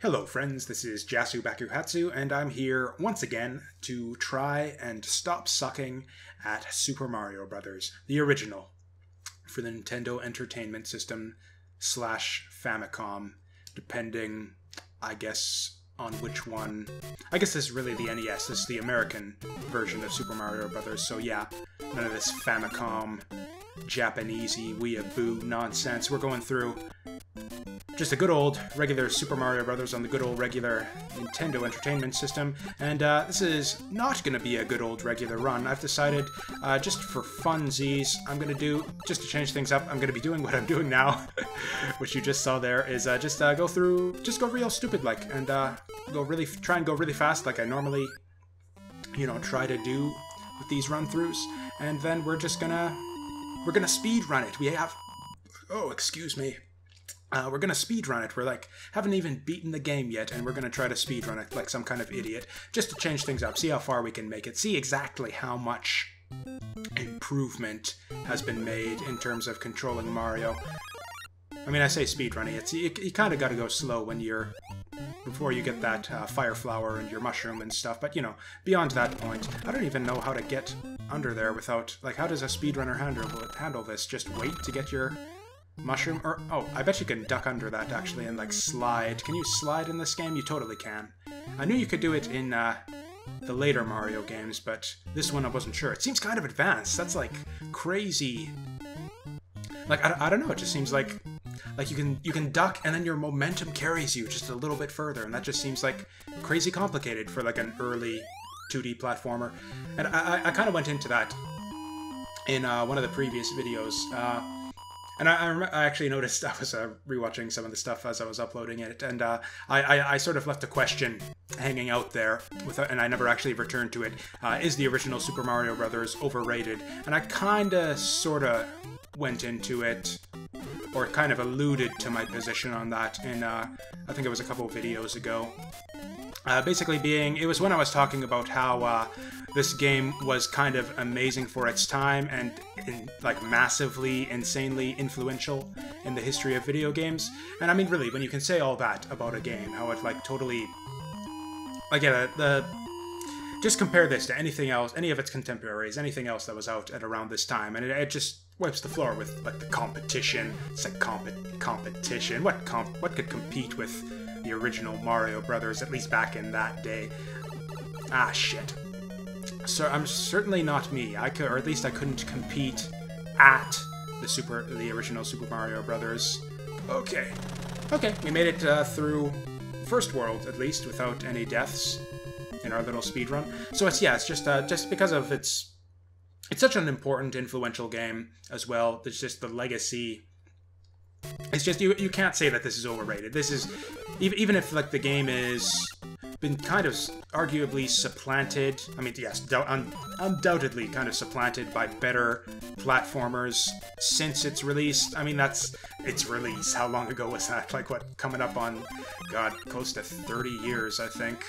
Hello friends, this is Jasu Bakuhatsu, and I'm here once again to try and stop sucking at Super Mario Bros., the original, for the Nintendo Entertainment System / Famicom, depending, I guess, on which one. I guess this is really the NES, this is the American version of Super Mario Bros., so yeah, none of this Famicom, Japanesey, weeaboo nonsense. We're going through just a good old regular Super Mario Bros. On the good old regular Nintendo Entertainment System, and this is not going to be a good old regular run. I've decided, just for funsies, I'm going to do, just to change things up, I'm going to be doing what I'm doing now, which you just saw there, is just go real stupid like, and try and go really fast like I normally, try to do with these run-throughs, and then we're gonna speed run it. We have, oh, excuse me. We're gonna speedrun it. We're haven't even beaten the game yet, and we're gonna try to speedrun it like some kind of idiot, just to change things up, see how far we can make it, see exactly how much improvement has been made in terms of controlling Mario. I mean, I say speedrunning, you kind of gotta go slow before you get that fire flower and your mushroom and stuff, but beyond that point, I don't even know how to get under there without, how does a speedrunner handle this? Just wait to get your mushroom? Or, oh, I bet you can duck under that, actually, and, slide. Can you slide in this game? You totally can. I knew you could do it in, the later Mario games, but this one I wasn't sure. It seems kind of advanced. That's, crazy. I don't know, it just seems like you can duck, and then your momentum carries you just a little bit further, and that just seems, crazy complicated for, an early 2D platformer. And I kind of went into that in, one of the previous videos, and I actually noticed, I was rewatching some of the stuff as I was uploading it, and I sort of left a question hanging out there, and I never actually returned to it. Is the original Super Mario Bros. Overrated? And I kinda, sorta went into it, or kind of alluded to my position on that in, I think it was a couple of videos ago. Basically it was when I was talking about how this game was kind of amazing for its time and massively, insanely influential in the history of video games. And I mean, really, when you can say all that about a game, how it totally, just compare this to anything else, any of its contemporaries, anything else that was out at around this time, and it just wipes the floor with the competition. It's competition. What could compete with the original Mario Brothers, at least back in that day? Ah, shit. So I'm certainly not me. Or at least I couldn't compete at the original Super Mario Brothers. Okay, we made it through first world at least without any deaths in our little speed run. So it's just because of it's such an important, influential game as well. There's just the legacy. It's just you can't say that this is overrated. This is, even if the game is been kind of arguably supplanted. I mean, yes, undoubtedly kind of supplanted by better platformers since its release. I mean, that's its release. How long ago was that? Coming up on, God, close to 30 years, I think.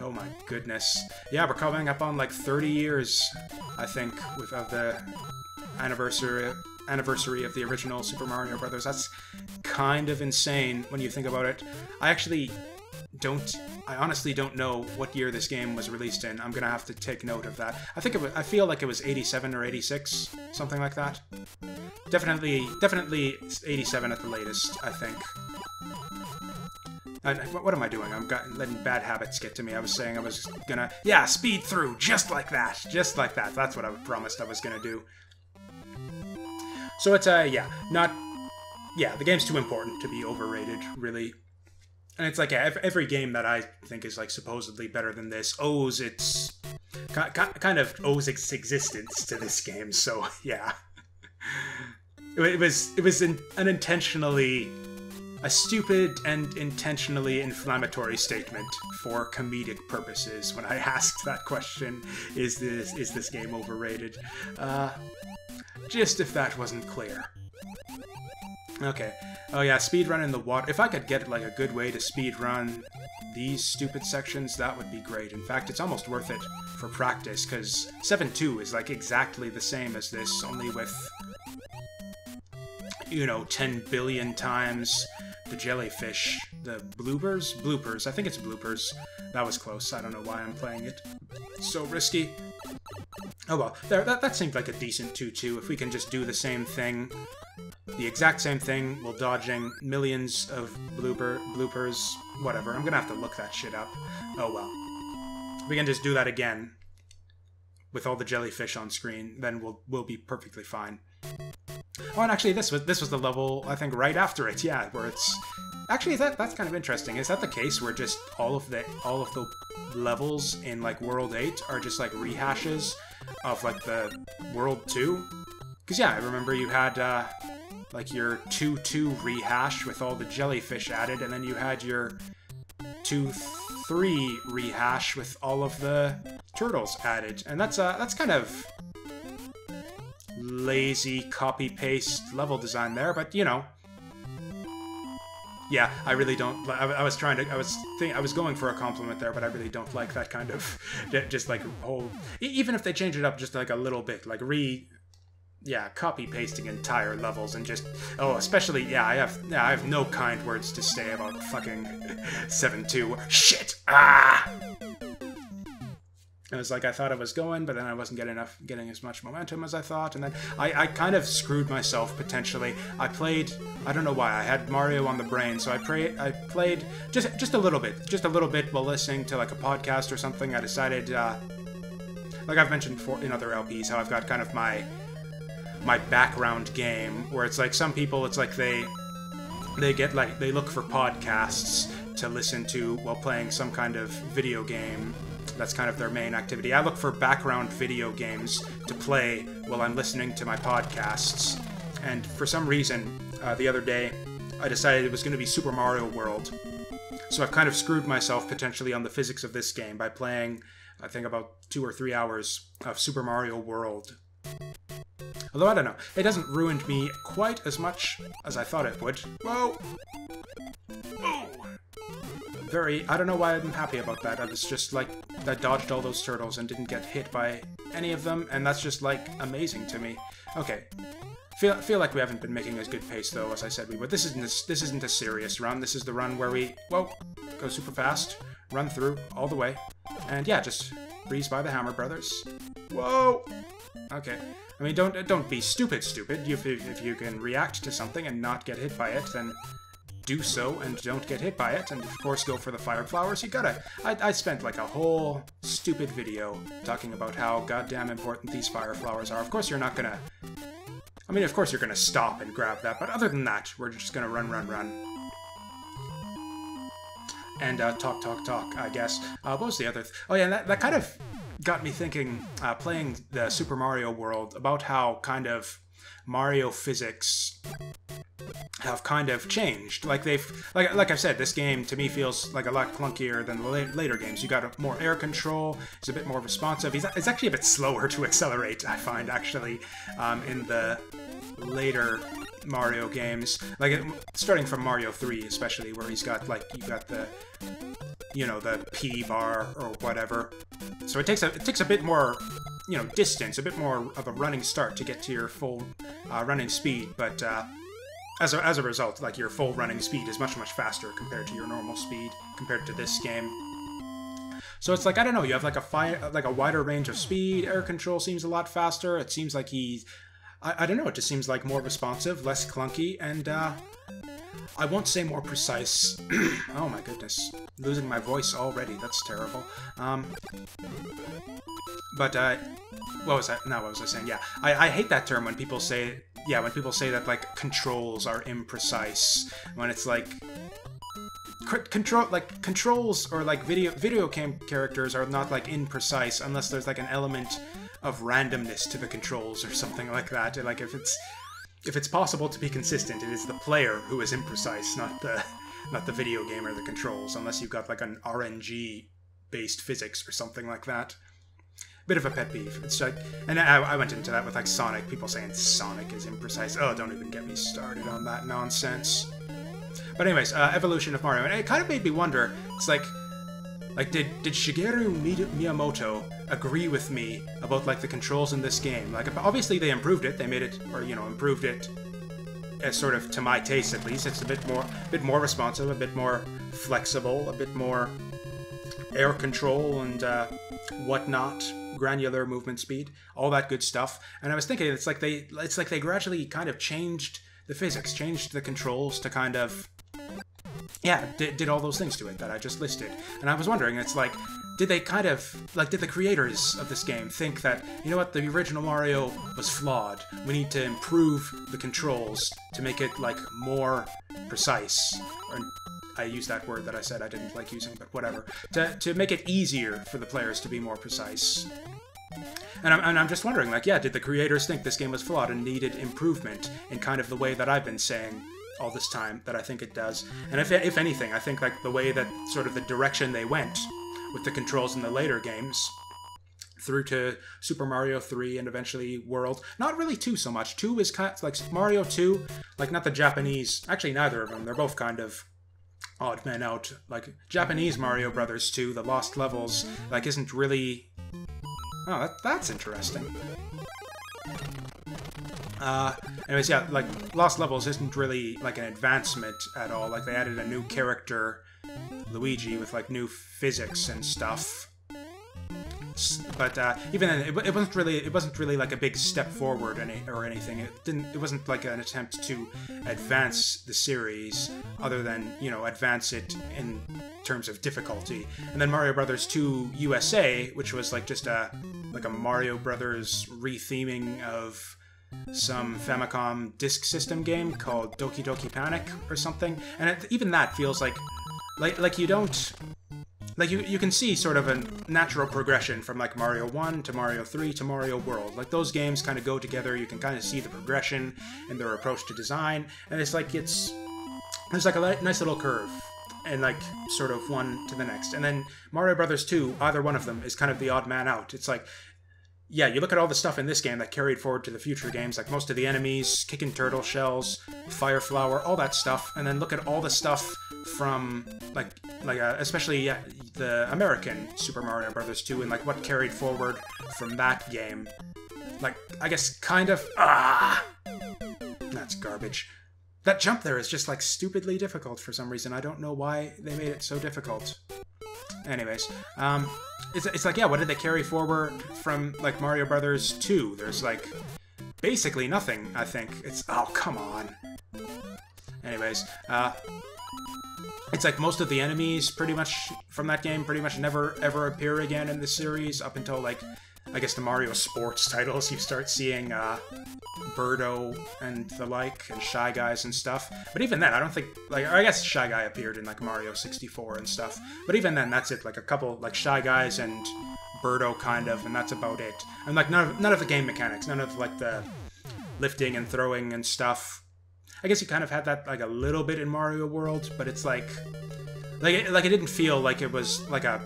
Oh my goodness. Yeah, we're coming up on 30 years, I think, of the anniversary of the original Super Mario Bros. That's kind of insane when you think about it. I honestly don't know what year this game was released in. I'm gonna have to take note of that. I feel like it was 87 or 86, something like that. Definitely 87 at the latest, I think. What am I doing? I'm letting bad habits get to me. I was saying I was gonna, speed through, just like that. That's what I promised I was gonna do. So it's, the game's too important to be overrated, really. And it's every game that I think is supposedly better than this owes its existence to this game. So yeah, it was a stupid and intentionally inflammatory statement for comedic purposes when I asked that question: is this game overrated? Just if that wasn't clear. Okay. Oh yeah, speedrun in the water. If I could get a good way to speedrun these stupid sections, that would be great. In fact, it's almost worth it for practice, because 7-2 is exactly the same as this, only with, 10 billion times the jellyfish, the bloopers. I think it's bloopers. That was close. I don't know why I'm playing it so risky. Oh well, there. That seemed like a decent 2-2. If we can just do the same thing, the exact same thing, while dodging millions of bloopers, whatever. I'm gonna have to look that shit up. Oh well. If we can just do that again with all the jellyfish on screen, then we'll be perfectly fine. Oh, and actually, this was the level, I think, right after it. Yeah, where it's actually that's kind of interesting. Is that the case where just all of the levels in like World 8 are just like rehashes of like the World 2? Because yeah, I remember you had like your 2-2 rehash with all the jellyfish added, and then you had your 2-3 rehash with all of the turtles added, and that's kind of lazy copy-paste level design there, but you know. Yeah, I really don't. I was going for a compliment there, but I really don't like that kind of just like whole. Even if they change it up just like a little bit, like copy pasting entire levels and just especially I have no kind words to say about fucking 7-2. Shit! It was like I thought I was going, but then I wasn't getting as much momentum as I thought, and then I kind of screwed myself potentially. I don't know why, I had Mario on the brain, so I played just a little bit while listening to like a podcast or something. I decided, like I've mentioned before in other LPs, how I've got kind of my background game where it's like some people, it's like they look for podcasts to listen to while playing some kind of video game. That's kind of their main activity. I look for background video games to play while I'm listening to my podcasts. And for some reason, the other day, I decided it was going to be Super Mario World. So I've kind of screwed myself potentially on the physics of this game by playing, I think, about 2 or 3 hours of Super Mario World. Although, I don't know, it hasn't ruined me quite as much as I thought it would. Whoa! Oh! I don't know why I'm happy about that. I was just like, I dodged all those turtles and didn't get hit by any of them, and that's just like amazing to me. Okay. Feel like we haven't been making as good pace though as I said we would. This isn't a serious run. This is the run where we go super fast, run through all the way, and yeah, just breeze by the Hammer Brothers. Whoa! Okay. I mean, don't be stupid. If you can react to something and not get hit by it, then do so and don't get hit by it, and of course go for the fire flowers. You gotta. I spent like a whole stupid video talking about how goddamn important these fire flowers are. Of course you're not gonna. I mean, of course you're gonna stop and grab that, but other than that, we're just gonna run. And talk, I guess. What was the other? Oh yeah, that kind of got me thinking, playing the Super Mario World, about how kind of Mario physics have kind of changed. Like like I've said, this game to me feels like a lot clunkier than the later games. You got more air control. It's a bit more responsive. It's actually a bit slower to accelerate, I find, actually, in the later Mario games. Like starting from Mario 3, especially, where he's got like you've got the the P bar or whatever. So it takes a bit more distance, a bit more of a running start to get to your full running speed, but as a result, like your full running speed is much faster compared to your normal speed compared to this game. So it's like, I don't know, you have like a wider range of speed. Air control seems a lot faster. It seems like I don't know, it just seems like more responsive, less clunky, and I won't say more precise. Oh my goodness, losing my voice already. That's terrible. But what was that? No, what was I saying? Yeah, I hate that term when people say that like controls are imprecise, when it's like controls or like video game characters are not like imprecise unless there's like an element of randomness to the controls or something like that. And like if it's possible to be consistent, it is the player who is imprecise, not the video game or the controls, unless you've got like an RNG based physics or something like that. Bit of a pet peeve. It's like, and I went into that with like Sonic, people saying Sonic is imprecise. Oh, don't even get me started on that nonsense. But anyways, evolution of Mario, and it kind of made me wonder. It's like did Shigeru Miyamoto agree with me about like the controls in this game? Like, obviously they improved it. They made it, or improved it sort of to my taste at least, it's a bit more responsive, a bit more flexible, a bit more air control and whatnot, granular movement speed, all that good stuff. And I was thinking, it's like they gradually kind of changed the physics, changed the controls to kind of, yeah, did all those things to it that I just listed. And I was wondering, it's like, did they kind of, like, did the creators of this game think that, you know what, the original Mario was flawed, we need to improve the controls to make it, like, more precise, or I used that word that I said I didn't like using, but whatever, to make it easier for the players to be more precise. And I'm just wondering, like, yeah, did the creators think this game was flawed and needed improvement in kind of the way that I've been saying all this time that I think it does? And if anything, I think, like, the way that sort of the direction they went with the controls in the later games, through to Super Mario 3 and eventually World. Not really 2 so much. 2 is kind of, like, Mario 2, like, not the Japanese, actually neither of them, they're both kind of odd men out. Like, Japanese Mario Brothers 2, the Lost Levels, like, isn't really... Oh, that's interesting. Anyways, yeah, like, Lost Levels isn't really, like, an advancement at all. Like, they added a new character, Luigi, with, like, new physics and stuff. But even then, it wasn't really like a big step forward or anything. It wasn't like an attempt to advance the series, other than, you know, advance it in terms of difficulty. And then Mario Brothers 2 USA, which was like just a Mario Brothers retheming of some Famicom Disk System game called Doki Doki Panic or something. And even that feels like you don't... Like, you can see sort of a natural progression from, like, Mario 1 to Mario 3 to Mario World. Like, those games kind of go together. You can kind of see the progression in their approach to design. And it's like, there's, like, a nice little curve. And, like, sort of one to the next. And then Mario Brothers 2, either one of them, is kind of the odd man out. It's like, yeah, you look at all the stuff in this game that carried forward to the future games, like most of the enemies, kicking turtle shells, fire flower, all that stuff, and then look at all the stuff from, especially the American Super Mario Brothers 2, and, like, what carried forward from that game. Like, I guess, kind of, that's garbage. That jump there is just, like, stupidly difficult for some reason. I don't know why they made it so difficult. Anyways, it's like, yeah, what did they carry forward from, like, Mario Brothers 2? There's, like, basically nothing, I think. It's, oh, come on. Anyways, it's like most of the enemies pretty much from that game pretty much never ever appear again in the series up until, like, I guess the Mario Sports titles. You start seeing Birdo and the like, and Shy Guys and stuff. But even then, I don't think, like, I guess Shy Guy appeared in, like, Mario 64 and stuff. But even then, that's it. Like, a couple, like, Shy Guys and Birdo, kind of, and that's about it. And, like, none of the game mechanics, none of, like, the lifting and throwing and stuff. I guess you kind of had that, like, a little bit in Mario World, but it's like it didn't feel like it was, like, it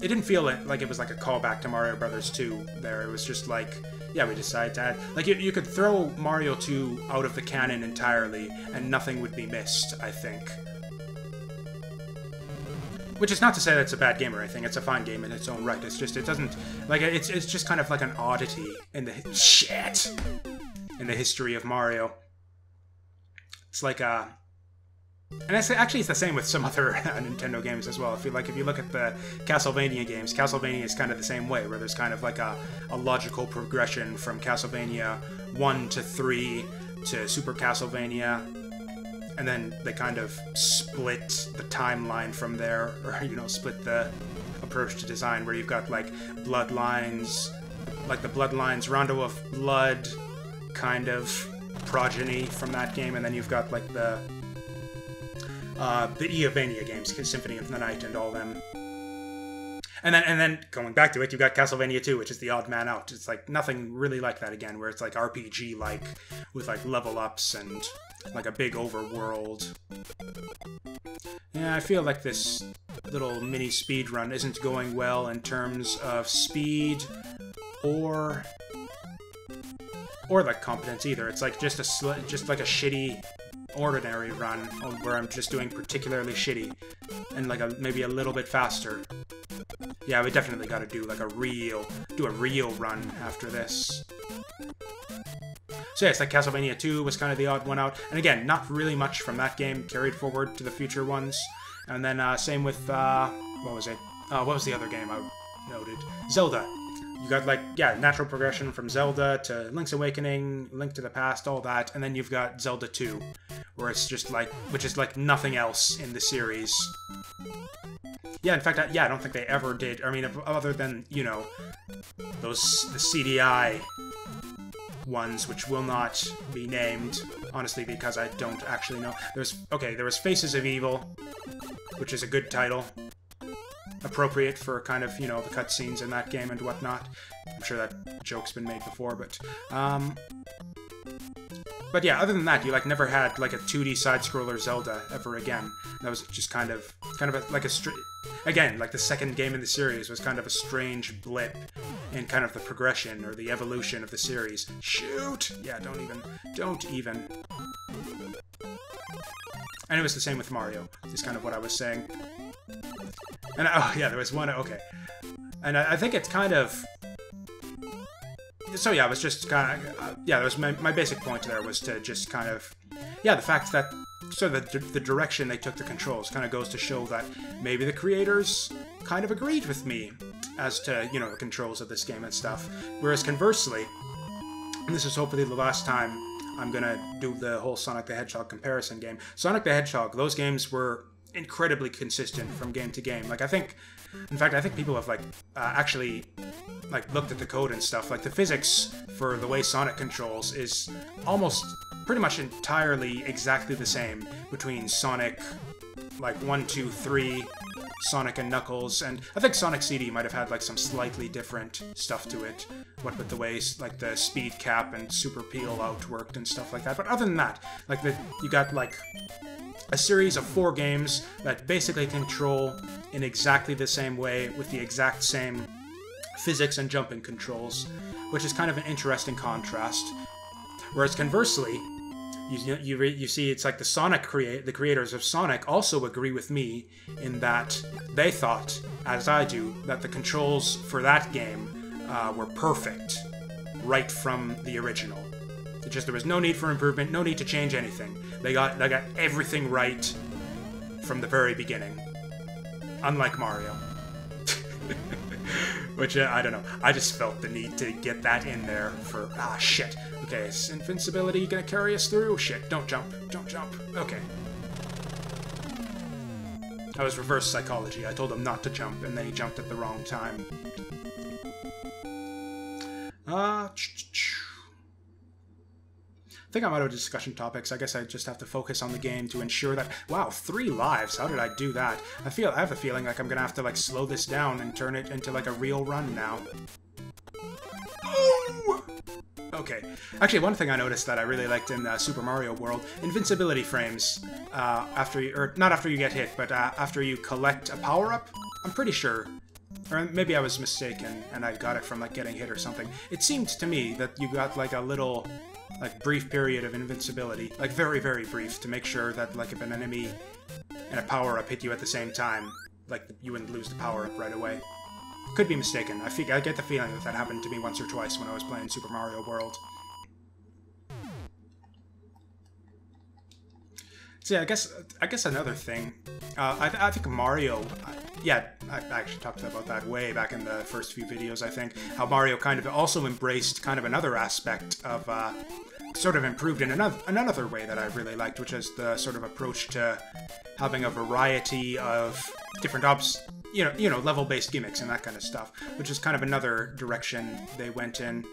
didn't feel like it was like a callback to Mario Brothers 2 there. It was just like, yeah, we decided to add... Like, you could throw Mario 2 out of the canon entirely, and nothing would be missed, I think. Which is not to say that it's a bad game or anything. It's a fine game in its own right. It's just, it doesn't... Like, it's just kind of like an oddity in the... Shit! In the history of Mario. It's like, and actually, it's the same with some other Nintendo games as well. If you look at the Castlevania games, Castlevania is kind of the same way, where there's kind of like a logical progression from Castlevania 1 to 3 to Super Castlevania, and then they kind of split the timeline from there, or, you know, split the approach to design, where you've got, like, Bloodlines, like the Bloodlines Rondo of Blood kind of progeny from that game, and then you've got, like, the Eovania games, Symphony of the Night and all them. And then going back to it, you've got Castlevania 2, which is the odd man out. It's like nothing really like that again, where it's like RPG-like, with, like, level ups and, like, a big overworld. Yeah, I feel like this little mini speed run isn't going well in terms of speed or like competence either. It's like just like a shitty ordinary run where I'm just doing particularly shitty and, like, maybe a little bit faster. Yeah, we definitely got to do, like, a real run after this. So yeah, it's like Castlevania 2 was kind of the odd one out. And again, not really much from that game carried forward to the future ones. And then same with, what was it? What was the other game I noted? Zelda. You got, like, yeah, natural progression from Zelda to Link's Awakening, Link to the Past, all that. And then you've got Zelda 2, where it's just like, which is like nothing else in the series. Yeah, in fact, I don't think they ever did. I mean, other than, you know, the CDI ones, which will not be named, honestly, because I don't actually know. There was Faces of Evil, which is a good title. Appropriate for kind of, you know, the cutscenes in that game and whatnot. I'm sure that joke's been made before, but yeah, other than that, you like never had like a 2D side-scroller Zelda ever again. That was just kind of again, like the second game in the series was kind of a strange blip in kind of the progression or the evolution of the series. Shoot! Yeah, don't even. And it was the same with Mario, is kind of what I was saying. And, oh yeah, there was one, okay. And I think it's kind of... So yeah, it was just kind of... yeah, that was my basic point there, was to just kind of... Yeah, the fact that sort of the direction they took the controls kind of goes to show that maybe the creators kind of agreed with me as to, you know, the controls of this game and stuff. Whereas conversely, and this is hopefully the last time I'm gonna do the whole Sonic the Hedgehog comparison game. Sonic the Hedgehog, those games were incredibly consistent from game to game. Like, I think people have, like, actually, like, looked at the code and stuff. Like, the physics for the way Sonic controls is almost pretty much entirely exactly the same between Sonic, like, 1, 2, 3, Sonic and Knuckles, and I think Sonic CD might have had, like, some slightly different stuff to it, what with the ways, like, the speed cap and super peel out worked and stuff like that. But other than that, like, you got, like, a series of 4 games that basically control in exactly the same way with the exact same physics and jumping controls, which is kind of an interesting contrast. Whereas conversely, you see it's like the creators of Sonic also agree with me in that they thought, as I do, that the controls for that game were perfect right from the original. There was no need for improvement, no need to change anything. They got everything right from the very beginning. Unlike Mario. Which, I don't know. I just felt the need to get that in there for... Ah, shit. Okay, is invincibility gonna carry us through? Shit, don't jump. Don't jump. Okay. That was reverse psychology. I told him not to jump, and then he jumped at the wrong time. I think I'm out of discussion topics. I guess I just have to focus on the game to ensure that... Wow, 3 lives! How did I do that? I have a feeling like I'm gonna have to, like, slow this down and turn it into, like, a real run now. Oh! Okay. Actually, one thing I noticed that I really liked in Super Mario World, invincibility frames. After you... Or, not after you get hit, but after you collect a power-up? I'm pretty sure. Or maybe I was mistaken, and I got it from, like, getting hit or something. It seemed to me that you got, like, a little... like, brief period of invincibility. Like, very, very brief, to make sure that, like, if an enemy and a power-up hit you at the same time, like, you wouldn't lose the power-up right away. Could be mistaken. I get the feeling that happened to me once or twice when I was playing Super Mario World. So yeah, I guess another thing, I think Mario, yeah, I actually talked about that way back in the first few videos, I think, how Mario kind of also embraced kind of another aspect of, sort of improved in another way that I really liked, which is the sort of approach to having a variety of different you know, level-based gimmicks and that kind of stuff, which is kind of another direction they went in.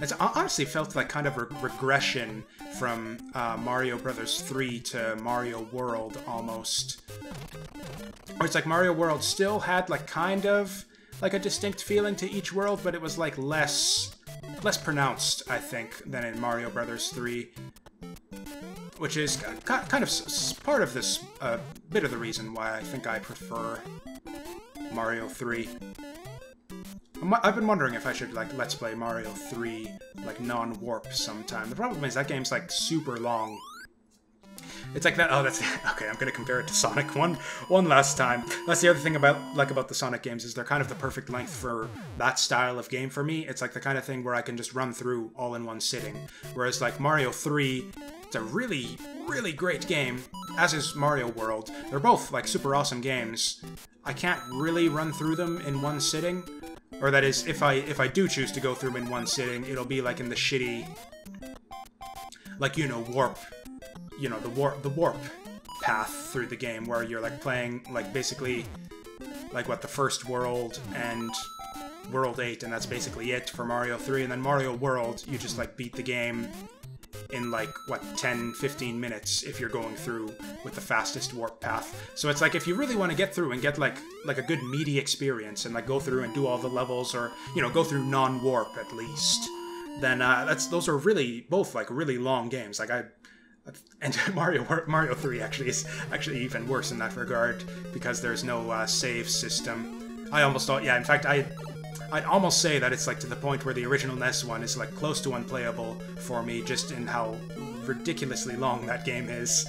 It's honestly felt like kind of a regression from Mario Bros. 3 to Mario World, almost. Or it's like Mario World still had, like, kind of, like, a distinct feeling to each world, but it was, like, less pronounced, I think, than in Mario Bros. 3. Which is kind of part of this, bit of the reason why I think I prefer Mario 3. I've been wondering if I should, like, Let's Play Mario 3, like, non-warp sometime. The problem is that game's, like, super long. It's like that. Oh, that's okay. I'm gonna compare it to Sonic one last time. That's the other thing about the Sonic games is they're kind of the perfect length for that style of game for me. It's like the kind of thing where I can just run through all in one sitting. Whereas like Mario 3, it's a really, really great game, as is Mario World. They're both like super awesome games. I can't really run through them in one sitting. Or that is, if I do choose to go through them in one sitting, it'll be like in the shitty, like, you know, warp, you know, the warp path through the game where you're like playing like basically like what the first world and World 8, and that's basically it for Mario 3. And then Mario World, you just like beat the game in like what 10-15 minutes if you're going through with the fastest warp path. So it's like if you really want to get through and get like a good meaty experience and like go through and do all the levels, or you know, go through non-warp at least, then those are really both like really long games. Like and Mario 3 actually is actually even worse in that regard because there's no save system. I almost thought, yeah, in fact I'd almost say that it's like to the point where the original NES one is like close to unplayable for me, just in how ridiculously long that game is.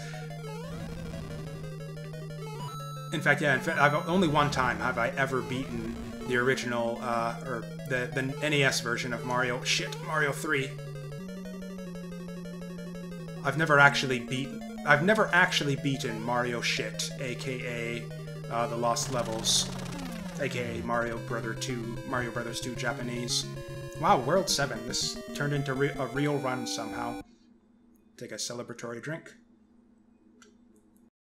In fact, yeah, I've only one time have I ever beaten the original, or the NES version of Mario 3. I've never actually beaten Mario Shit, aka the Lost Levels, aka Mario Brothers 2 Japanese. Wow, World 7. This turned into a real run somehow. Take a celebratory drink.